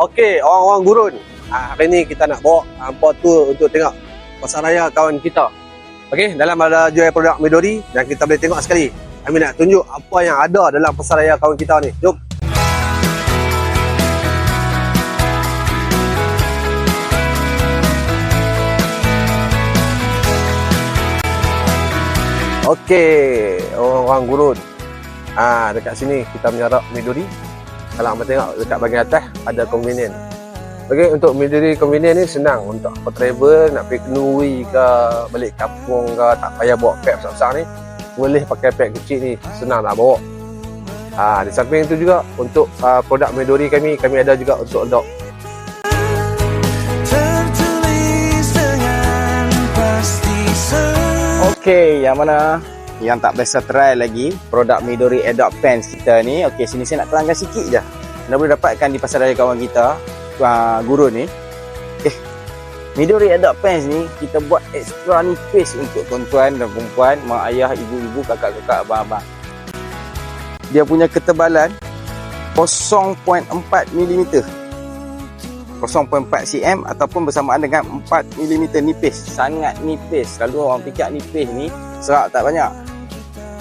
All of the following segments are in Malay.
Okey, orang-orang gurun. Hari ni kita nak bawa hampa tour untuk tengok pasaraya kawan kita. Okey, dalam ada jual produk Midori dan kita boleh tengok sekali. Kami nak tunjuk apa yang ada dalam pasaraya kawan kita ni. Jom. Okey, orang-orang gurun. Dekat sini kita menyarak Midori. Kalau anda tengok dekat bahagian atas ada convenient. Okey, untuk Midori convenient ni senang untuk apa travel, nak pergi Kenuri ke, balik kampung ke, tak payah bawa pack besar-besar ni. Boleh pakai pack kecil ni, senang nak bawa. Di samping itu juga untuk produk Midori kami ada juga untuk dog. Okey, yang mana yang tak biasa try lagi produk Midori Adopt Pants kita ni. Okey, sini saya nak terangkan sikit je. Anda boleh dapatkan di pasaraya kawan kita gurun ni. Midori Adopt Pants ni kita buat extra nipis untuk tuan-tuan dan perempuan, mak ayah, ibu-ibu, kakak-kakak, abang-abang. Dia punya ketebalan 0.4 mm. 0.4 cm ataupun bersamaan dengan 4 mm nipis. Sangat nipis. Kalau orang fikir nipis ni serak tak banyak.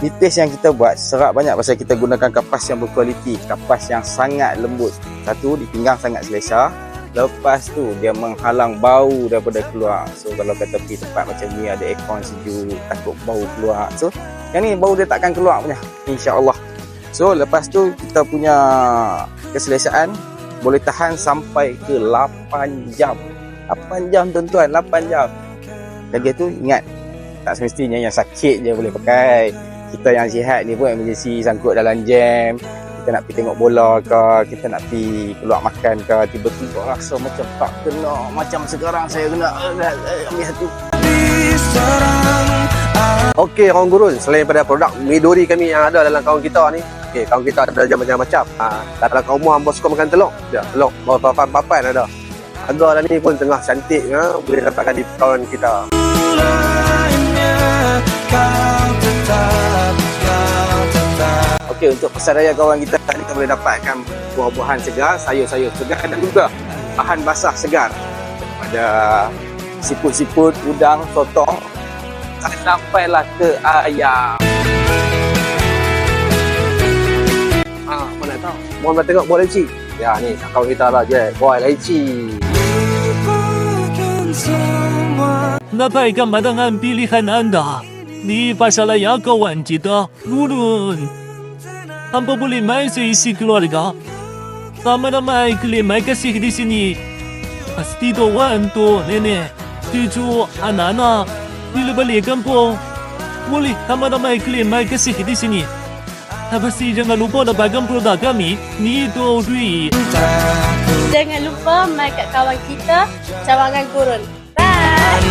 Nipis yang kita buat serak banyak pasal kita gunakan kapas yang berkualiti, kapas yang sangat lembut. Satu, di pinggang sangat selesa. Lepas tu dia menghalang bau daripada keluar. So kalau kata pergi tempat macam ni ada aircon sejuk, takut bau keluar. So yang ni bau dia takkan keluar punya, insya-Allah. So lepas tu kita punya keselesaan boleh tahan sampai ke 8 jam. 8 jam tuan-tuan, 8 jam. Lagi tu ingat, tak semestinya yang sakit je boleh pakai. Kita yang sihat ni pun emergency sangkut dalam jam, kita nak pergi tengok bola ke, kita nak pergi keluar makan ke, tiba-tiba rasa macam tak kena, macam sekarang saya kena ambil satu. Okey, orang gurun, selain pada produk Midori kami yang ada dalam kawan kita ni, okey, kawan kita ada macam-macam. Dalam kaum rumah hamba suka makan telur. Ya, telur papan ada. Harga dah ni pun tengah cantik, boleh dapatkan di kawan kita. Okey, untuk pasaraya kawan kita boleh dapatkan buah-buahan segar, sayur-sayur segar dan juga bahan basah segar. Ada siput-siput, udang, sotong, sampailah ke ayam. Mana tahu. Mau tengok buah leci. Ya, ni kawan kita lah je, buah leci. Napaikan pandangan pilihan anda di pasaraya kawan kita gurun. Hampa boleh main seisi keluarga. Ramai-ramai kelimai kasih di sini. Pasti tuan tu nenek, cucu, anak-anak bila balik kampung. Boleh ramai-ramai kelimai kasih di sini. Pasti jangan lupa dapatkan produk kami Midori. Jangan lupa mai kat kawan kita Cawangan Gurun. Bye.